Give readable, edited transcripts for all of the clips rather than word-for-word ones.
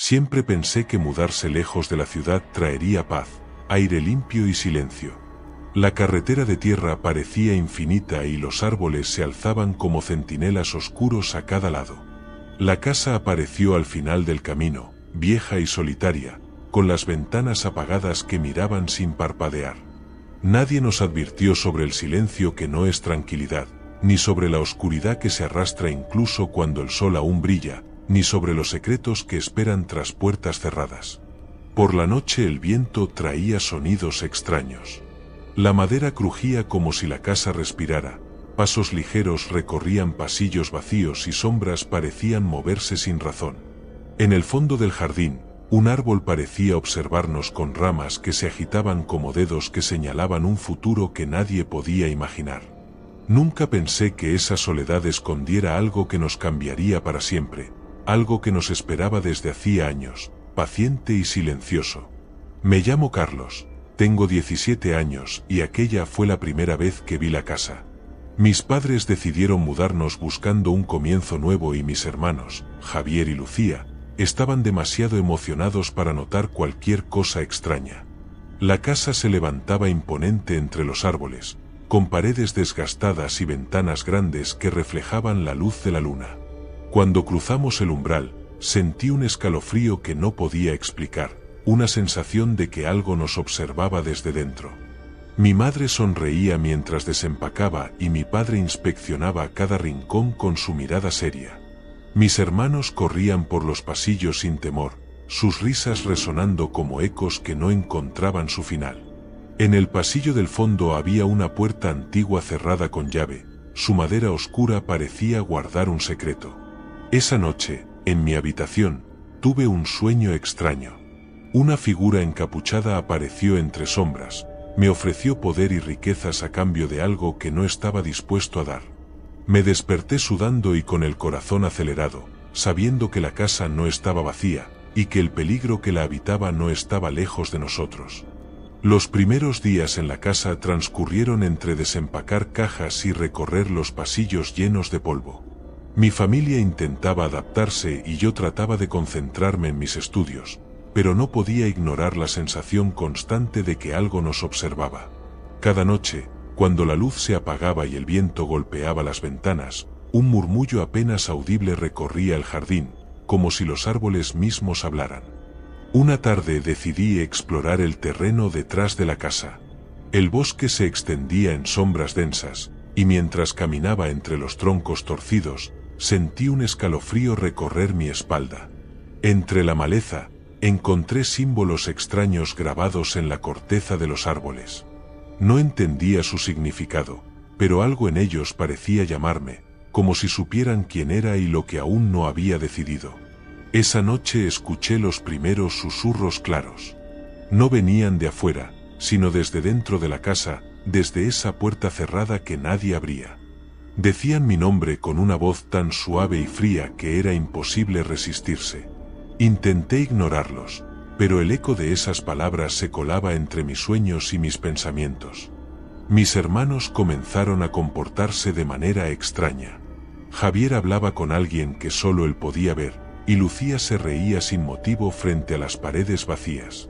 Siempre pensé que mudarse lejos de la ciudad traería paz, aire limpio y silencio. La carretera de tierra parecía infinita y los árboles se alzaban como centinelas oscuros a cada lado. La casa apareció al final del camino, vieja y solitaria, con las ventanas apagadas que miraban sin parpadear. Nadie nos advirtió sobre el silencio que no es tranquilidad, ni sobre la oscuridad que se arrastra incluso cuando el sol aún brilla, ni sobre los secretos que esperan tras puertas cerradas. Por la noche el viento traía sonidos extraños. La madera crujía como si la casa respirara, pasos ligeros recorrían pasillos vacíos y sombras parecían moverse sin razón. En el fondo del jardín, un árbol parecía observarnos con ramas que se agitaban como dedos que señalaban un futuro que nadie podía imaginar. Nunca pensé que esa soledad escondiera algo que nos cambiaría para siempre, algo que nos esperaba desde hacía años, paciente y silencioso. Me llamo Carlos, tengo 17 años y aquella fue la primera vez que vi la casa. Mis padres decidieron mudarnos buscando un comienzo nuevo y mis hermanos, Javier y Lucía, estaban demasiado emocionados para notar cualquier cosa extraña. La casa se levantaba imponente entre los árboles, con paredes desgastadas y ventanas grandes que reflejaban la luz de la luna. Cuando cruzamos el umbral, sentí un escalofrío que no podía explicar, una sensación de que algo nos observaba desde dentro. Mi madre sonreía mientras desempacaba y mi padre inspeccionaba cada rincón con su mirada seria. Mis hermanos corrían por los pasillos sin temor, sus risas resonando como ecos que no encontraban su final. En el pasillo del fondo había una puerta antigua cerrada con llave, su madera oscura parecía guardar un secreto. Esa noche, en mi habitación, tuve un sueño extraño. Una figura encapuchada apareció entre sombras, me ofreció poder y riquezas a cambio de algo que no estaba dispuesto a dar. Me desperté sudando y con el corazón acelerado, sabiendo que la casa no estaba vacía, y que el peligro que la habitaba no estaba lejos de nosotros. Los primeros días en la casa transcurrieron entre desempacar cajas y recorrer los pasillos llenos de polvo. Mi familia intentaba adaptarse y yo trataba de concentrarme en mis estudios, pero no podía ignorar la sensación constante de que algo nos observaba. Cada noche, cuando la luz se apagaba y el viento golpeaba las ventanas, un murmullo apenas audible recorría el jardín, como si los árboles mismos hablaran. Una tarde decidí explorar el terreno detrás de la casa. El bosque se extendía en sombras densas, y mientras caminaba entre los troncos torcidos, sentí un escalofrío recorrer mi espalda. Entre la maleza, encontré símbolos extraños grabados en la corteza de los árboles. No entendía su significado, pero algo en ellos parecía llamarme, como si supieran quién era y lo que aún no había decidido. Esa noche escuché los primeros susurros claros. No venían de afuera, sino desde dentro de la casa, desde esa puerta cerrada que nadie abría. Decían mi nombre con una voz tan suave y fría que era imposible resistirse. Intenté ignorarlos, pero el eco de esas palabras se colaba entre mis sueños y mis pensamientos. Mis hermanos comenzaron a comportarse de manera extraña. Javier hablaba con alguien que solo él podía ver, y Lucía se reía sin motivo frente a las paredes vacías.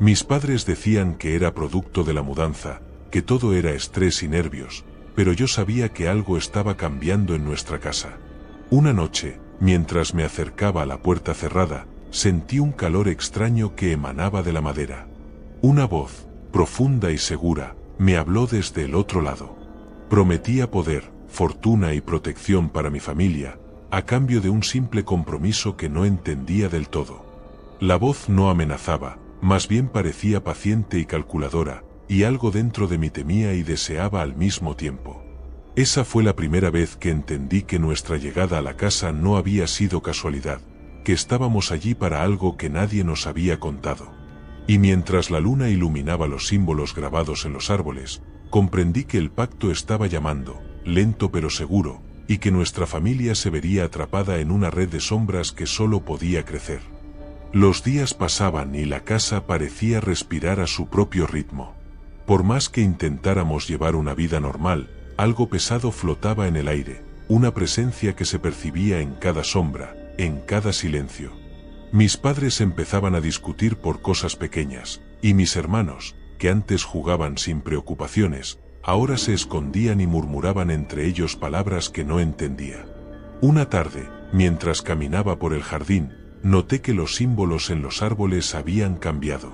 Mis padres decían que era producto de la mudanza, que todo era estrés y nervios, pero yo sabía que algo estaba cambiando en nuestra casa. Una noche, mientras me acercaba a la puerta cerrada, sentí un calor extraño que emanaba de la madera. Una voz, profunda y segura, me habló desde el otro lado. Prometía poder, fortuna y protección para mi familia, a cambio de un simple compromiso que no entendía del todo. La voz no amenazaba, más bien parecía paciente y calculadora, y algo dentro de mí temía y deseaba al mismo tiempo. Esa fue la primera vez que entendí que nuestra llegada a la casa no había sido casualidad, que estábamos allí para algo que nadie nos había contado. Y mientras la luna iluminaba los símbolos grabados en los árboles, comprendí que el pacto estaba llamando, lento pero seguro, y que nuestra familia se vería atrapada en una red de sombras que solo podía crecer. Los días pasaban y la casa parecía respirar a su propio ritmo. Por más que intentáramos llevar una vida normal, algo pesado flotaba en el aire, una presencia que se percibía en cada sombra, en cada silencio. Mis padres empezaban a discutir por cosas pequeñas, y mis hermanos, que antes jugaban sin preocupaciones, ahora se escondían y murmuraban entre ellos palabras que no entendía. Una tarde, mientras caminaba por el jardín, noté que los símbolos en los árboles habían cambiado.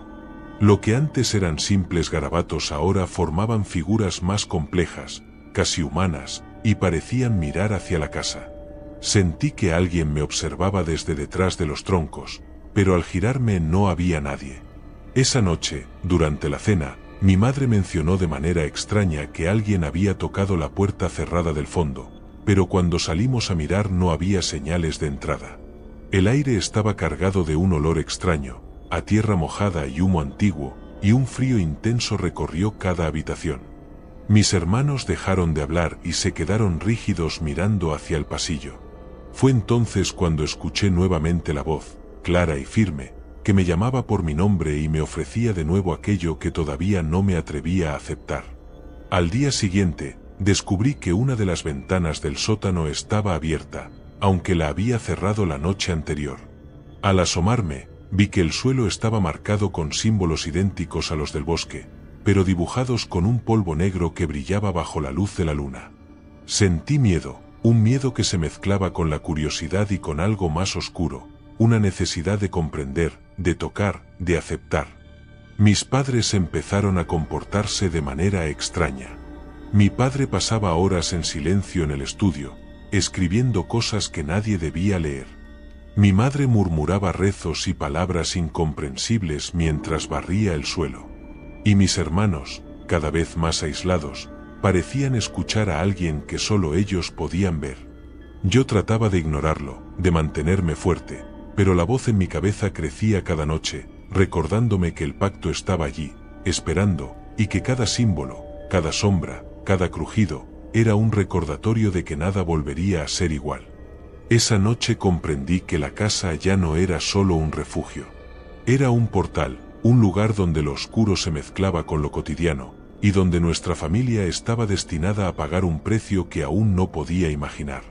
Lo que antes eran simples garabatos ahora formaban figuras más complejas, casi humanas, y parecían mirar hacia la casa. Sentí que alguien me observaba desde detrás de los troncos, pero al girarme no había nadie. Esa noche, durante la cena, mi madre mencionó de manera extraña que alguien había tocado la puerta cerrada del fondo, pero cuando salimos a mirar no había señales de entrada. El aire estaba cargado de un olor extraño, a tierra mojada y humo antiguo, y un frío intenso recorrió cada habitación. Mis hermanos dejaron de hablar y se quedaron rígidos mirando hacia el pasillo. Fue entonces cuando escuché nuevamente la voz, clara y firme, que me llamaba por mi nombre y me ofrecía de nuevo aquello que todavía no me atrevía a aceptar. Al día siguiente, descubrí que una de las ventanas del sótano estaba abierta, aunque la había cerrado la noche anterior. Al asomarme, vi que el suelo estaba marcado con símbolos idénticos a los del bosque, pero dibujados con un polvo negro que brillaba bajo la luz de la luna. Sentí miedo, un miedo que se mezclaba con la curiosidad y con algo más oscuro, una necesidad de comprender, de tocar, de aceptar. Mis padres empezaron a comportarse de manera extraña. Mi padre pasaba horas en silencio en el estudio, escribiendo cosas que nadie debía leer. Mi madre murmuraba rezos y palabras incomprensibles mientras barría el suelo. Y mis hermanos, cada vez más aislados, parecían escuchar a alguien que solo ellos podían ver. Yo trataba de ignorarlo, de mantenerme fuerte, pero la voz en mi cabeza crecía cada noche, recordándome que el pacto estaba allí, esperando, y que cada símbolo, cada sombra, cada crujido, era un recordatorio de que nada volvería a ser igual. Esa noche comprendí que la casa ya no era solo un refugio. Era un portal, un lugar donde lo oscuro se mezclaba con lo cotidiano, y donde nuestra familia estaba destinada a pagar un precio que aún no podía imaginar.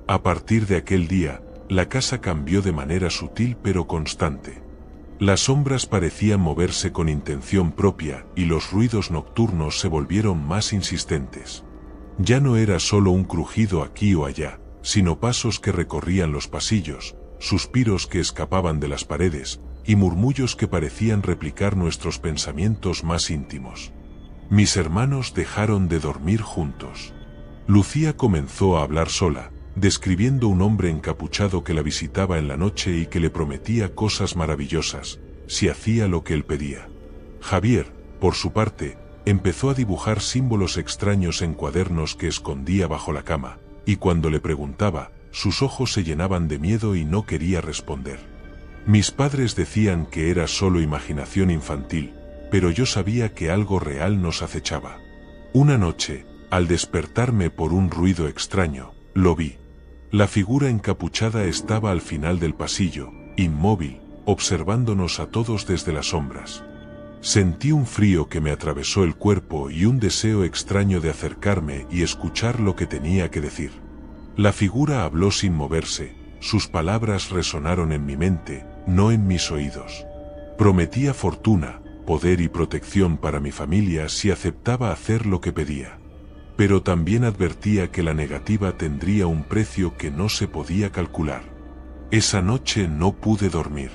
A partir de aquel día, la casa cambió de manera sutil pero constante. Las sombras parecían moverse con intención propia y los ruidos nocturnos se volvieron más insistentes. Ya no era solo un crujido aquí o allá, sino pasos que recorrían los pasillos, suspiros que escapaban de las paredes, y murmullos que parecían replicar nuestros pensamientos más íntimos. Mis hermanos dejaron de dormir juntos. Lucía comenzó a hablar sola, describiendo un hombre encapuchado que la visitaba en la noche y que le prometía cosas maravillosas, si hacía lo que él pedía. Javier, por su parte, empezó a dibujar símbolos extraños en cuadernos que escondía bajo la cama, y cuando le preguntaba, sus ojos se llenaban de miedo y no quería responder. Mis padres decían que era solo imaginación infantil, pero yo sabía que algo real nos acechaba. Una noche, al despertarme por un ruido extraño, lo vi. La figura encapuchada estaba al final del pasillo, inmóvil, observándonos a todos desde las sombras. Sentí un frío que me atravesó el cuerpo y un deseo extraño de acercarme y escuchar lo que tenía que decir. La figura habló sin moverse, sus palabras resonaron en mi mente, no en mis oídos. Prometía fortuna, poder y protección para mi familia si aceptaba hacer lo que pedía. Pero también advertía que la negativa tendría un precio que no se podía calcular. Esa noche no pude dormir.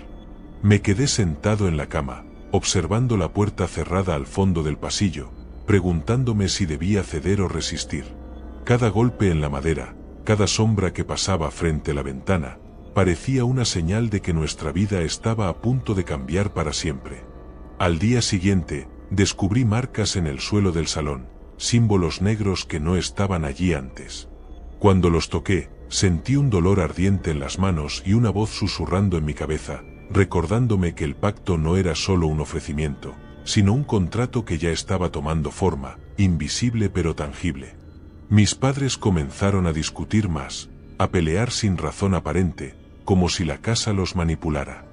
Me quedé sentado en la cama, observando la puerta cerrada al fondo del pasillo, preguntándome si debía ceder o resistir. Cada golpe en la madera, cada sombra que pasaba frente a la ventana, parecía una señal de que nuestra vida estaba a punto de cambiar para siempre. Al día siguiente, descubrí marcas en el suelo del salón, símbolos negros que no estaban allí antes. Cuando los toqué, sentí un dolor ardiente en las manos y una voz susurrando en mi cabeza, recordándome que el pacto no era solo un ofrecimiento, sino un contrato que ya estaba tomando forma, invisible pero tangible. Mis padres comenzaron a discutir más, a pelear sin razón aparente, como si la casa los manipulara.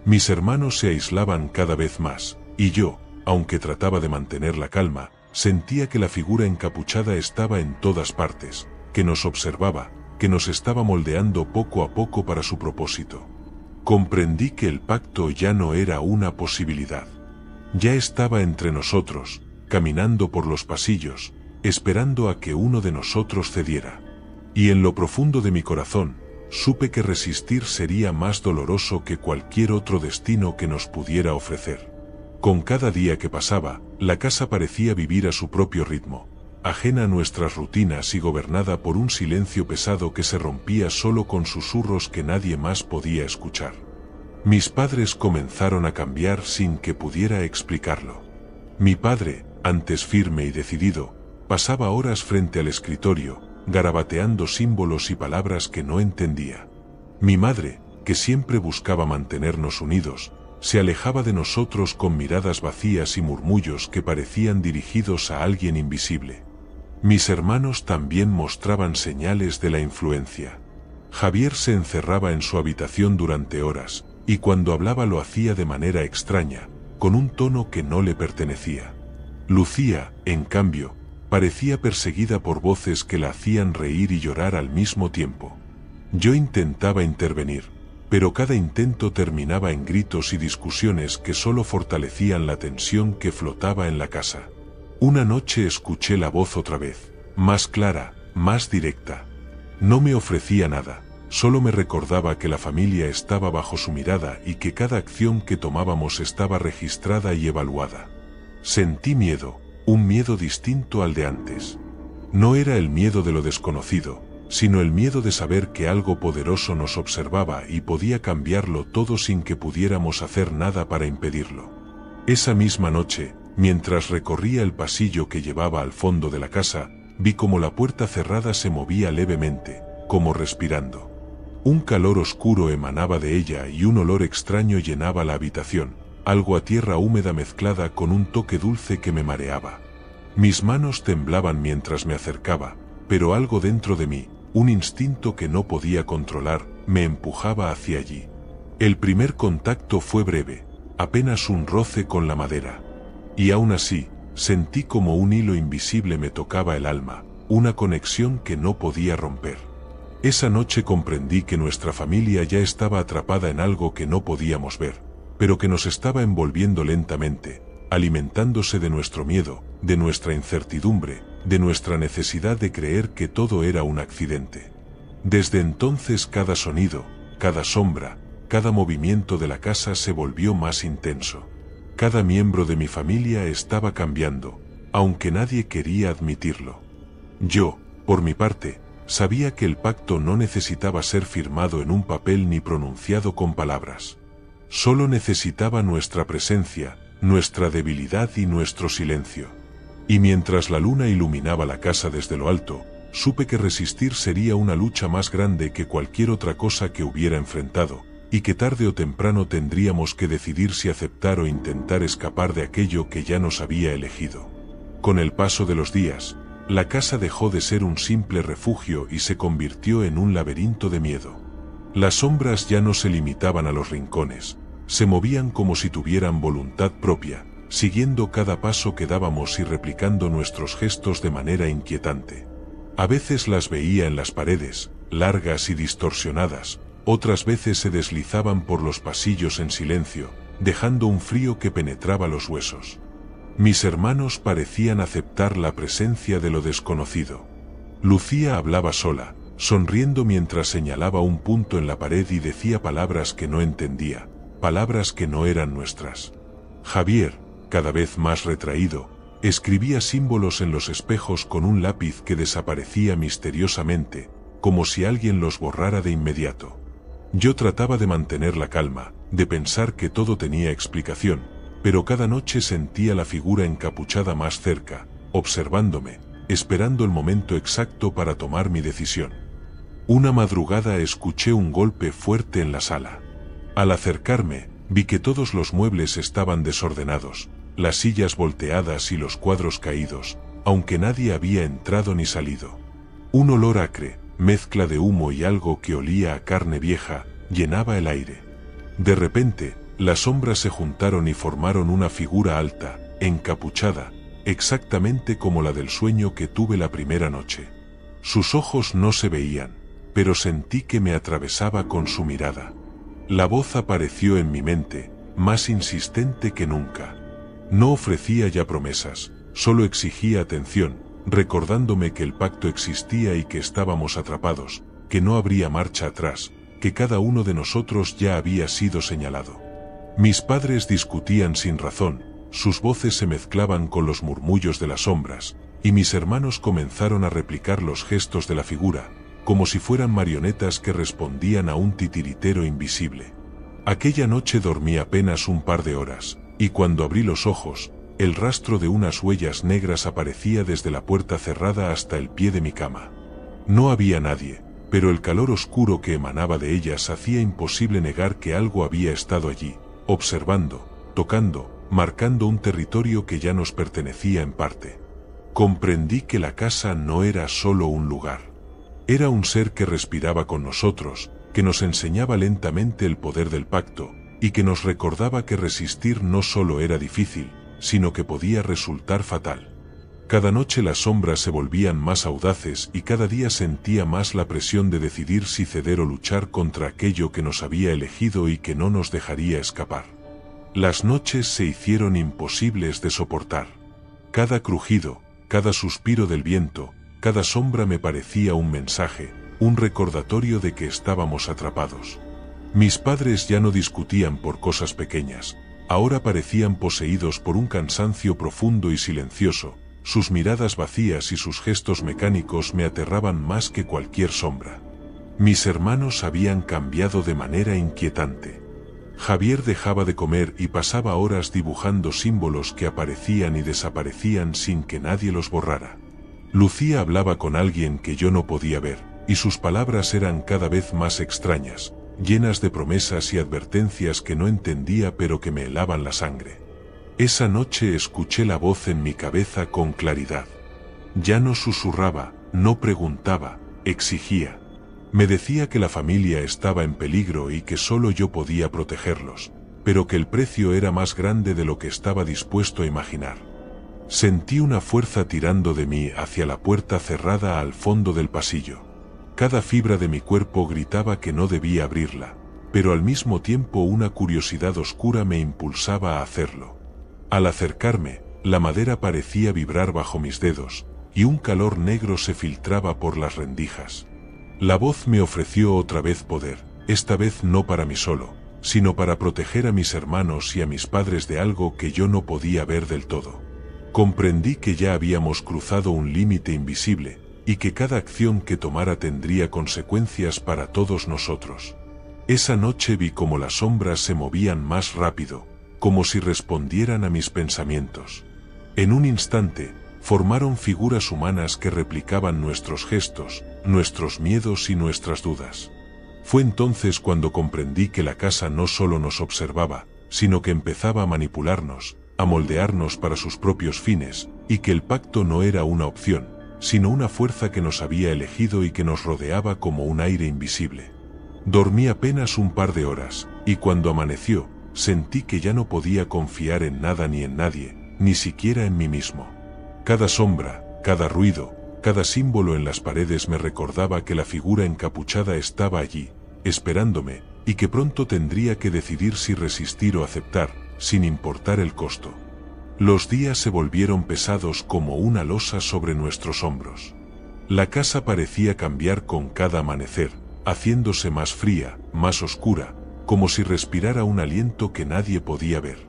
Mis hermanos se aislaban cada vez más, y yo, aunque trataba de mantener la calma, sentía que la figura encapuchada estaba en todas partes, que nos observaba, que nos estaba moldeando poco a poco para su propósito. Comprendí que el pacto ya no era una posibilidad. Ya estaba entre nosotros, caminando por los pasillos, esperando a que uno de nosotros cediera. Y en lo profundo de mi corazón, supe que resistir sería más doloroso que cualquier otro destino que nos pudiera ofrecer. Con cada día que pasaba, la casa parecía vivir a su propio ritmo, ajena a nuestras rutinas y gobernada por un silencio pesado que se rompía solo con susurros que nadie más podía escuchar. Mis padres comenzaron a cambiar sin que pudiera explicarlo. Mi padre, antes firme y decidido, pasaba horas frente al escritorio, garabateando símbolos y palabras que no entendía. Mi madre, que siempre buscaba mantenernos unidos, se alejaba de nosotros con miradas vacías y murmullos que parecían dirigidos a alguien invisible. Mis hermanos también mostraban señales de la influencia. Javier se encerraba en su habitación durante horas, y cuando hablaba lo hacía de manera extraña, con un tono que no le pertenecía. Lucía, en cambio, parecía perseguida por voces que la hacían reír y llorar al mismo tiempo. Yo intentaba intervenir, pero cada intento terminaba en gritos y discusiones que solo fortalecían la tensión que flotaba en la casa. Una noche escuché la voz otra vez, más clara, más directa. No me ofrecía nada, solo me recordaba que la familia estaba bajo su mirada y que cada acción que tomábamos estaba registrada y evaluada. Sentí miedo, un miedo distinto al de antes. No era el miedo de lo desconocido, sino el miedo de saber que algo poderoso nos observaba y podía cambiarlo todo sin que pudiéramos hacer nada para impedirlo. Esa misma noche, mientras recorría el pasillo que llevaba al fondo de la casa, vi como la puerta cerrada se movía levemente, como respirando. Un calor oscuro emanaba de ella y un olor extraño llenaba la habitación, algo a tierra húmeda mezclada con un toque dulce que me mareaba. Mis manos temblaban mientras me acercaba, pero algo dentro de mí, un instinto que no podía controlar, me empujaba hacia allí. El primer contacto fue breve, apenas un roce con la madera. Y aún así, sentí como un hilo invisible me tocaba el alma, una conexión que no podía romper. Esa noche comprendí que nuestra familia ya estaba atrapada en algo que no podíamos ver, pero que nos estaba envolviendo lentamente, alimentándose de nuestro miedo, de nuestra incertidumbre, de nuestra necesidad de creer que todo era un accidente. Desde entonces cada sonido, cada sombra, cada movimiento de la casa se volvió más intenso. Cada miembro de mi familia estaba cambiando, aunque nadie quería admitirlo. Yo, por mi parte, sabía que el pacto no necesitaba ser firmado en un papel ni pronunciado con palabras. Solo necesitaba nuestra presencia, nuestra debilidad y nuestro silencio. Y mientras la luna iluminaba la casa desde lo alto, supe que resistir sería una lucha más grande que cualquier otra cosa que hubiera enfrentado, y que tarde o temprano tendríamos que decidir si aceptar o intentar escapar de aquello que ya nos había elegido. Con el paso de los días, la casa dejó de ser un simple refugio y se convirtió en un laberinto de miedo. Las sombras ya no se limitaban a los rincones, se movían como si tuvieran voluntad propia, siguiendo cada paso que dábamos y replicando nuestros gestos de manera inquietante. A veces las veía en las paredes, largas y distorsionadas, otras veces se deslizaban por los pasillos en silencio, dejando un frío que penetraba los huesos. Mis hermanos parecían aceptar la presencia de lo desconocido. Lucía hablaba sola, sonriendo mientras señalaba un punto en la pared y decía palabras que no entendía, palabras que no eran nuestras. Javier, cada vez más retraído, escribía símbolos en los espejos con un lápiz que desaparecía misteriosamente, como si alguien los borrara de inmediato. Yo trataba de mantener la calma, de pensar que todo tenía explicación, pero cada noche sentía la figura encapuchada más cerca, observándome, esperando el momento exacto para tomar mi decisión. Una madrugada escuché un golpe fuerte en la sala. Al acercarme, vi que todos los muebles estaban desordenados, las sillas volteadas y los cuadros caídos, aunque nadie había entrado ni salido. Un olor acre, mezcla de humo y algo que olía a carne vieja, llenaba el aire. De repente, las sombras se juntaron y formaron una figura alta, encapuchada, exactamente como la del sueño que tuve la primera noche. Sus ojos no se veían, pero sentí que me atravesaba con su mirada. La voz apareció en mi mente, más insistente que nunca. No ofrecía ya promesas, solo exigía atención, recordándome que el pacto existía y que estábamos atrapados, que no habría marcha atrás, que cada uno de nosotros ya había sido señalado. Mis padres discutían sin razón, sus voces se mezclaban con los murmullos de las sombras, y mis hermanos comenzaron a replicar los gestos de la figura, como si fueran marionetas que respondían a un titiritero invisible. Aquella noche dormí apenas un par de horas, y cuando abrí los ojos, el rastro de unas huellas negras aparecía desde la puerta cerrada hasta el pie de mi cama. No había nadie, pero el calor oscuro que emanaba de ellas hacía imposible negar que algo había estado allí, observando, tocando, marcando un territorio que ya nos pertenecía en parte. Comprendí que la casa no era solo un lugar. Era un ser que respiraba con nosotros, que nos enseñaba lentamente el poder del pacto, y que nos recordaba que resistir no solo era difícil, sino que podía resultar fatal. Cada noche las sombras se volvían más audaces y cada día sentía más la presión de decidir si ceder o luchar contra aquello que nos había elegido y que no nos dejaría escapar. Las noches se hicieron imposibles de soportar. Cada crujido, cada suspiro del viento, cada sombra me parecía un mensaje, un recordatorio de que estábamos atrapados. Mis padres ya no discutían por cosas pequeñas, ahora parecían poseídos por un cansancio profundo y silencioso. Sus miradas vacías y sus gestos mecánicos me aterraban más que cualquier sombra. Mis hermanos habían cambiado de manera inquietante. Javier dejaba de comer y pasaba horas dibujando símbolos que aparecían y desaparecían sin que nadie los borrara. Lucía hablaba con alguien que yo no podía ver, y sus palabras eran cada vez más extrañas, llenas de promesas y advertencias que no entendía pero que me helaban la sangre. Esa noche escuché la voz en mi cabeza con claridad. Ya no susurraba, no preguntaba, exigía. Me decía que la familia estaba en peligro y que solo yo podía protegerlos, pero que el precio era más grande de lo que estaba dispuesto a imaginar. Sentí una fuerza tirando de mí hacia la puerta cerrada al fondo del pasillo. Cada fibra de mi cuerpo gritaba que no debía abrirla, pero al mismo tiempo una curiosidad oscura me impulsaba a hacerlo. Al acercarme, la madera parecía vibrar bajo mis dedos, y un calor negro se filtraba por las rendijas. La voz me ofreció otra vez poder, esta vez no para mí solo, sino para proteger a mis hermanos y a mis padres de algo que yo no podía ver del todo. Comprendí que ya habíamos cruzado un límite invisible, y que cada acción que tomara tendría consecuencias para todos nosotros. Esa noche vi cómo las sombras se movían más rápido, como si respondieran a mis pensamientos. En un instante, formaron figuras humanas que replicaban nuestros gestos, nuestros miedos y nuestras dudas. Fue entonces cuando comprendí que la casa no solo nos observaba, sino que empezaba a manipularnos, a moldearnos para sus propios fines, y que el pacto no era una opción, sino una fuerza que nos había elegido y que nos rodeaba como un aire invisible. Dormí apenas un par de horas, y cuando amaneció, sentí que ya no podía confiar en nada ni en nadie, ni siquiera en mí mismo. Cada sombra, cada ruido, cada símbolo en las paredes me recordaba que la figura encapuchada estaba allí, esperándome, y que pronto tendría que decidir si resistir o aceptar, sin importar el costo. Los días se volvieron pesados como una losa sobre nuestros hombros. La casa parecía cambiar con cada amanecer, haciéndose más fría, más oscura, como si respirara un aliento que nadie podía ver.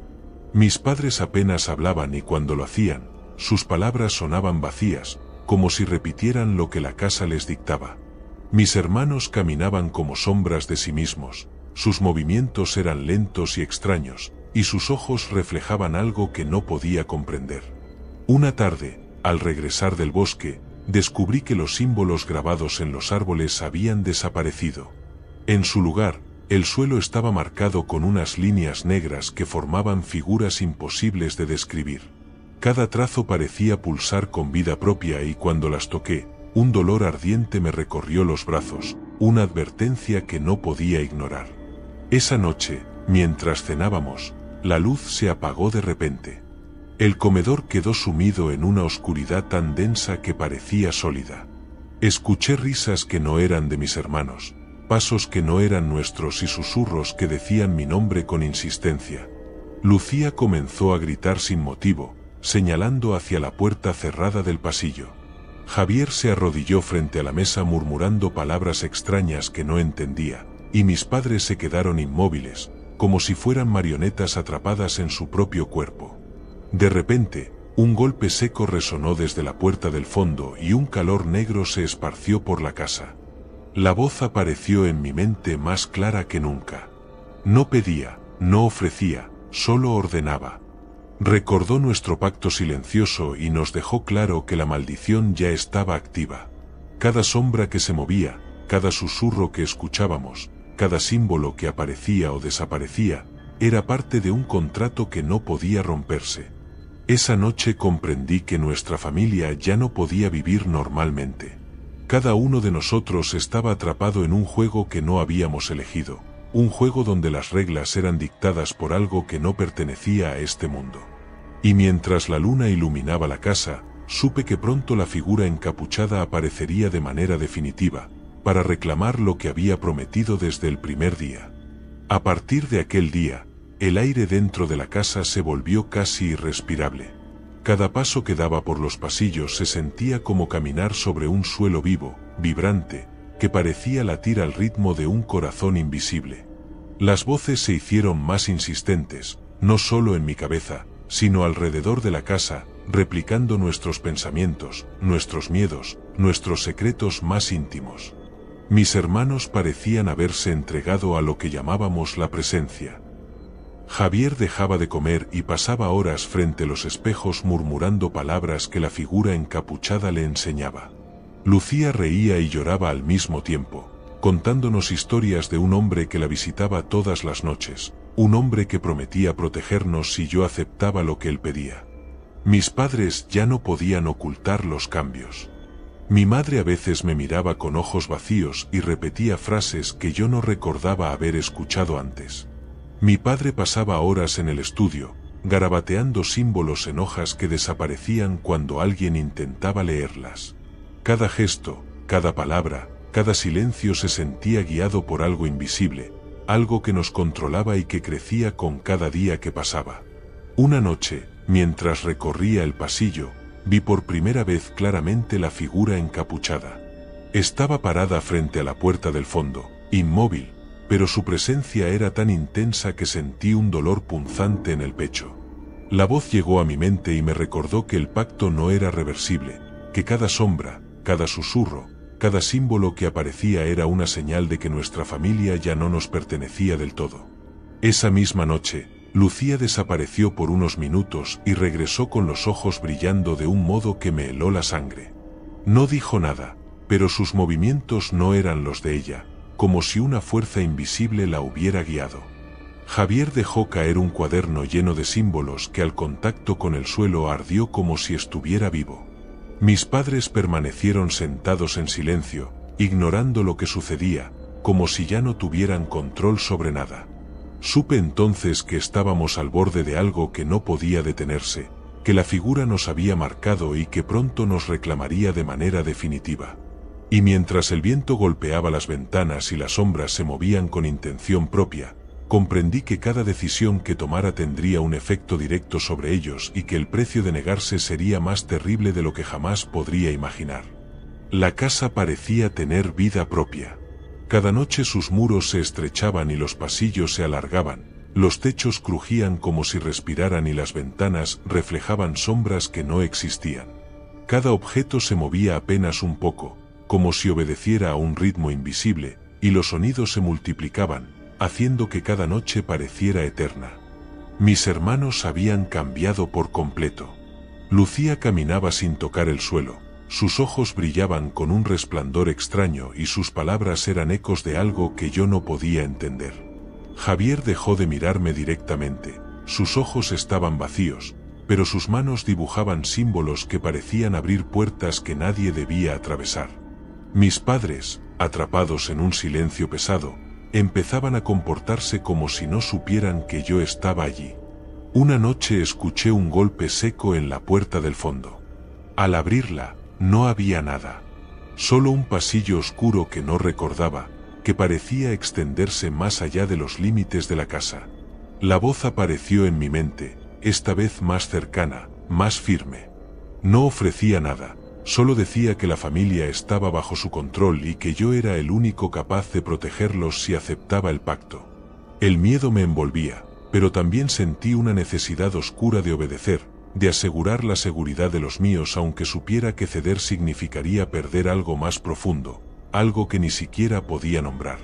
Mis padres apenas hablaban y cuando lo hacían, sus palabras sonaban vacías, como si repitieran lo que la casa les dictaba. Mis hermanos caminaban como sombras de sí mismos, sus movimientos eran lentos y extraños, y sus ojos reflejaban algo que no podía comprender. Una tarde, al regresar del bosque, descubrí que los símbolos grabados en los árboles habían desaparecido. En su lugar, el suelo estaba marcado con unas líneas negras que formaban figuras imposibles de describir. Cada trazo parecía pulsar con vida propia y cuando las toqué, un dolor ardiente me recorrió los brazos, una advertencia que no podía ignorar. Esa noche, mientras cenábamos, la luz se apagó de repente. El comedor quedó sumido en una oscuridad tan densa que parecía sólida. Escuché risas que no eran de mis hermanos, pasos que no eran nuestros y susurros que decían mi nombre con insistencia. Lucía comenzó a gritar sin motivo, señalando hacia la puerta cerrada del pasillo. Javier se arrodilló frente a la mesa murmurando palabras extrañas que no entendía, y mis padres se quedaron inmóviles, como si fueran marionetas atrapadas en su propio cuerpo. De repente, un golpe seco resonó desde la puerta del fondo y un calor negro se esparció por la casa. La voz apareció en mi mente más clara que nunca. No pedía, no ofrecía, solo ordenaba. Recordó nuestro pacto silencioso y nos dejó claro que la maldición ya estaba activa. Cada sombra que se movía, cada susurro que escuchábamos, cada símbolo que aparecía o desaparecía, era parte de un contrato que no podía romperse. Esa noche comprendí que nuestra familia ya no podía vivir normalmente. Cada uno de nosotros estaba atrapado en un juego que no habíamos elegido, un juego donde las reglas eran dictadas por algo que no pertenecía a este mundo. Y mientras la luna iluminaba la casa, supe que pronto la figura encapuchada aparecería de manera definitiva, para reclamar lo que había prometido desde el primer día. A partir de aquel día, el aire dentro de la casa se volvió casi irrespirable. Cada paso que daba por los pasillos se sentía como caminar sobre un suelo vivo, vibrante, que parecía latir al ritmo de un corazón invisible. Las voces se hicieron más insistentes, no solo en mi cabeza, sino alrededor de la casa, replicando nuestros pensamientos, nuestros miedos, nuestros secretos más íntimos. Mis hermanos parecían haberse entregado a lo que llamábamos la presencia. Javier dejaba de comer y pasaba horas frente a los espejos murmurando palabras que la figura encapuchada le enseñaba. Lucía reía y lloraba al mismo tiempo, contándonos historias de un hombre que la visitaba todas las noches, un hombre que prometía protegernos si yo aceptaba lo que él pedía. Mis padres ya no podían ocultar los cambios. Mi madre a veces me miraba con ojos vacíos y repetía frases que yo no recordaba haber escuchado antes. Mi padre pasaba horas en el estudio, garabateando símbolos en hojas que desaparecían cuando alguien intentaba leerlas. Cada gesto, cada palabra, cada silencio se sentía guiado por algo invisible, algo que nos controlaba y que crecía con cada día que pasaba. Una noche, mientras recorría el pasillo, vi por primera vez claramente la figura encapuchada. Estaba parada frente a la puerta del fondo, inmóvil, pero su presencia era tan intensa que sentí un dolor punzante en el pecho. La voz llegó a mi mente y me recordó que el pacto no era reversible, que cada sombra, cada susurro, cada símbolo que aparecía era una señal de que nuestra familia ya no nos pertenecía del todo. Esa misma noche, Lucía desapareció por unos minutos y regresó con los ojos brillando de un modo que me heló la sangre. No dijo nada, pero sus movimientos no eran los de ella, como si una fuerza invisible la hubiera guiado. Javier dejó caer un cuaderno lleno de símbolos que al contacto con el suelo ardió como si estuviera vivo. Mis padres permanecieron sentados en silencio, ignorando lo que sucedía, como si ya no tuvieran control sobre nada. Supe entonces que estábamos al borde de algo que no podía detenerse, que la figura nos había marcado y que pronto nos reclamaría de manera definitiva. Y mientras el viento golpeaba las ventanas y las sombras se movían con intención propia, comprendí que cada decisión que tomara tendría un efecto directo sobre ellos y que el precio de negarse sería más terrible de lo que jamás podría imaginar. La casa parecía tener vida propia. Cada noche sus muros se estrechaban y los pasillos se alargaban, los techos crujían como si respiraran y las ventanas reflejaban sombras que no existían. Cada objeto se movía apenas un poco, como si obedeciera a un ritmo invisible, y los sonidos se multiplicaban, haciendo que cada noche pareciera eterna. Mis hermanos habían cambiado por completo. Lucía caminaba sin tocar el suelo. Sus ojos brillaban con un resplandor extraño y sus palabras eran ecos de algo que yo no podía entender. Javier dejó de mirarme directamente, sus ojos estaban vacíos, pero sus manos dibujaban símbolos que parecían abrir puertas que nadie debía atravesar. Mis padres, atrapados en un silencio pesado, empezaban a comportarse como si no supieran que yo estaba allí. Una noche escuché un golpe seco en la puerta del fondo. Al abrirla, no había nada. Solo un pasillo oscuro que no recordaba, que parecía extenderse más allá de los límites de la casa. La voz apareció en mi mente, esta vez más cercana, más firme. No ofrecía nada, solo decía que la familia estaba bajo su control y que yo era el único capaz de protegerlos si aceptaba el pacto. El miedo me envolvía, pero también sentí una necesidad oscura de obedecer, de asegurar la seguridad de los míos aunque supiera que ceder significaría perder algo más profundo, algo que ni siquiera podía nombrar.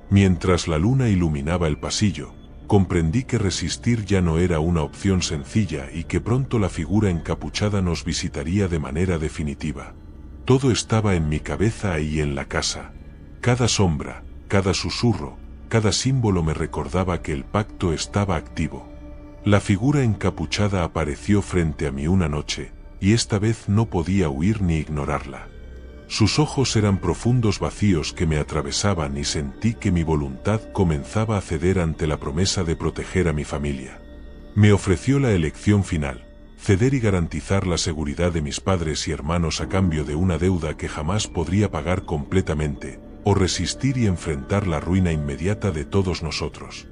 Mientras la luna iluminaba el pasillo, comprendí que resistir ya no era una opción sencilla y que pronto la figura encapuchada nos visitaría de manera definitiva. Todo estaba en mi cabeza y en la casa. Cada sombra, cada susurro, cada símbolo me recordaba que el pacto estaba activo. La figura encapuchada apareció frente a mí una noche, y esta vez no podía huir ni ignorarla. Sus ojos eran profundos vacíos que me atravesaban y sentí que mi voluntad comenzaba a ceder ante la promesa de proteger a mi familia. Me ofreció la elección final, ceder y garantizar la seguridad de mis padres y hermanos a cambio de una deuda que jamás podría pagar completamente, o resistir y enfrentar la ruina inmediata de todos nosotros.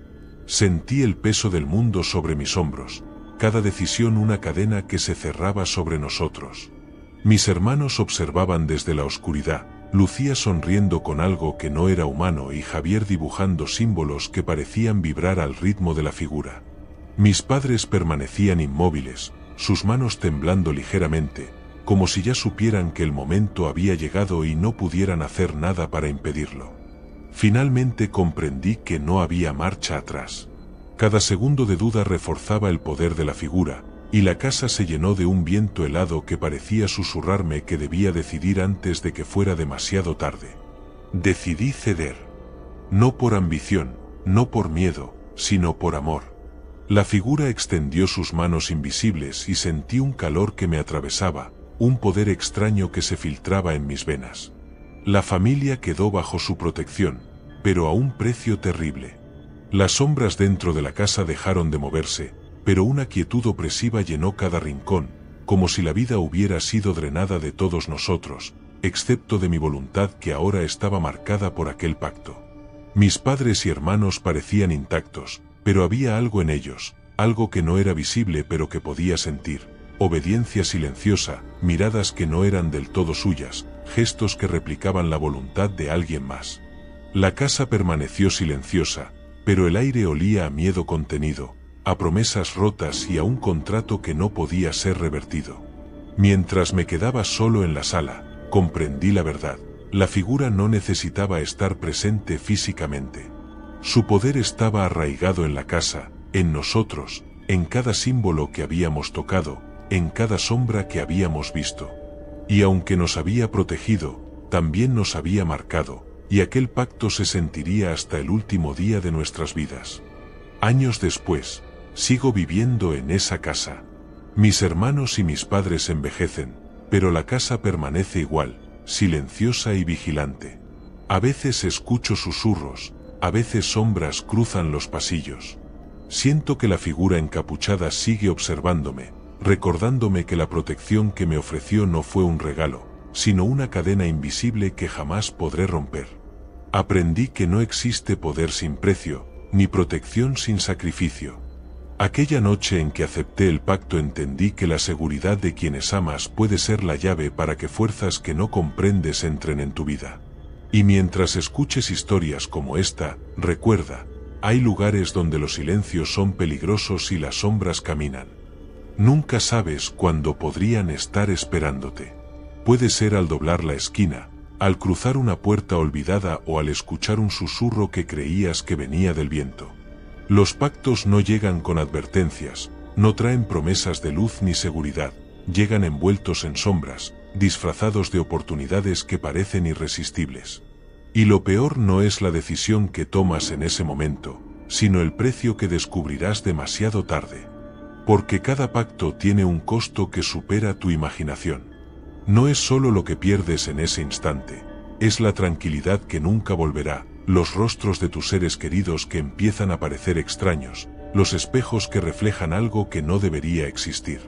Sentí el peso del mundo sobre mis hombros, cada decisión una cadena que se cerraba sobre nosotros. Mis hermanos observaban desde la oscuridad, Lucía sonriendo con algo que no era humano y Javier dibujando símbolos que parecían vibrar al ritmo de la figura. Mis padres permanecían inmóviles, sus manos temblando ligeramente, como si ya supieran que el momento había llegado y no pudieran hacer nada para impedirlo. Finalmente comprendí que no había marcha atrás. Cada segundo de duda reforzaba el poder de la figura, y la casa se llenó de un viento helado que parecía susurrarme que debía decidir antes de que fuera demasiado tarde. Decidí ceder. No por ambición, no por miedo, sino por amor. La figura extendió sus manos invisibles y sentí un calor que me atravesaba, un poder extraño que se filtraba en mis venas. La familia quedó bajo su protección, pero a un precio terrible. Las sombras dentro de la casa dejaron de moverse, pero una quietud opresiva llenó cada rincón, como si la vida hubiera sido drenada de todos nosotros, excepto de mi voluntad que ahora estaba marcada por aquel pacto. Mis padres y hermanos parecían intactos, pero había algo en ellos, algo que no era visible pero que podía sentir, obediencia silenciosa, miradas que no eran del todo suyas, gestos que replicaban la voluntad de alguien más. La casa permaneció silenciosa, pero el aire olía a miedo contenido, a promesas rotas y a un contrato que no podía ser revertido. Mientras me quedaba solo en la sala, comprendí la verdad. La figura no necesitaba estar presente físicamente. Su poder estaba arraigado en la casa, en nosotros, en cada símbolo que habíamos tocado, en cada sombra que habíamos visto. Y aunque nos había protegido, también nos había marcado, y aquel pacto se sentiría hasta el último día de nuestras vidas. Años después, sigo viviendo en esa casa. Mis hermanos y mis padres envejecen, pero la casa permanece igual, silenciosa y vigilante. A veces escucho susurros, a veces sombras cruzan los pasillos. Siento que la figura encapuchada sigue observándome, recordándome que la protección que me ofreció no fue un regalo, sino una cadena invisible que jamás podré romper. Aprendí que no existe poder sin precio, ni protección sin sacrificio. Aquella noche en que acepté el pacto entendí que la seguridad de quienes amas puede ser la llave para que fuerzas que no comprendes entren en tu vida. Y mientras escuches historias como esta, recuerda, hay lugares donde los silencios son peligrosos y las sombras caminan. Nunca sabes cuándo podrían estar esperándote. Puede ser al doblar la esquina, al cruzar una puerta olvidada o al escuchar un susurro que creías que venía del viento. Los pactos no llegan con advertencias, no traen promesas de luz ni seguridad, llegan envueltos en sombras, disfrazados de oportunidades que parecen irresistibles. Y lo peor no es la decisión que tomas en ese momento, sino el precio que descubrirás demasiado tarde. Porque cada pacto tiene un costo que supera tu imaginación. No es solo lo que pierdes en ese instante, es la tranquilidad que nunca volverá, los rostros de tus seres queridos que empiezan a parecer extraños, los espejos que reflejan algo que no debería existir.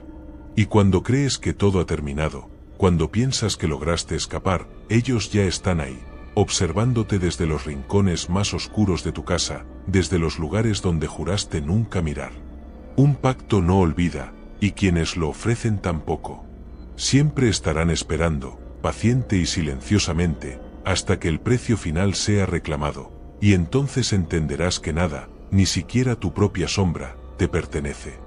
Y cuando crees que todo ha terminado, cuando piensas que lograste escapar, ellos ya están ahí, observándote desde los rincones más oscuros de tu casa, desde los lugares donde juraste nunca mirar. Un pacto no olvida, y quienes lo ofrecen tampoco. Siempre estarán esperando, paciente y silenciosamente, hasta que el precio final sea reclamado, y entonces entenderás que nada, ni siquiera tu propia sombra, te pertenece.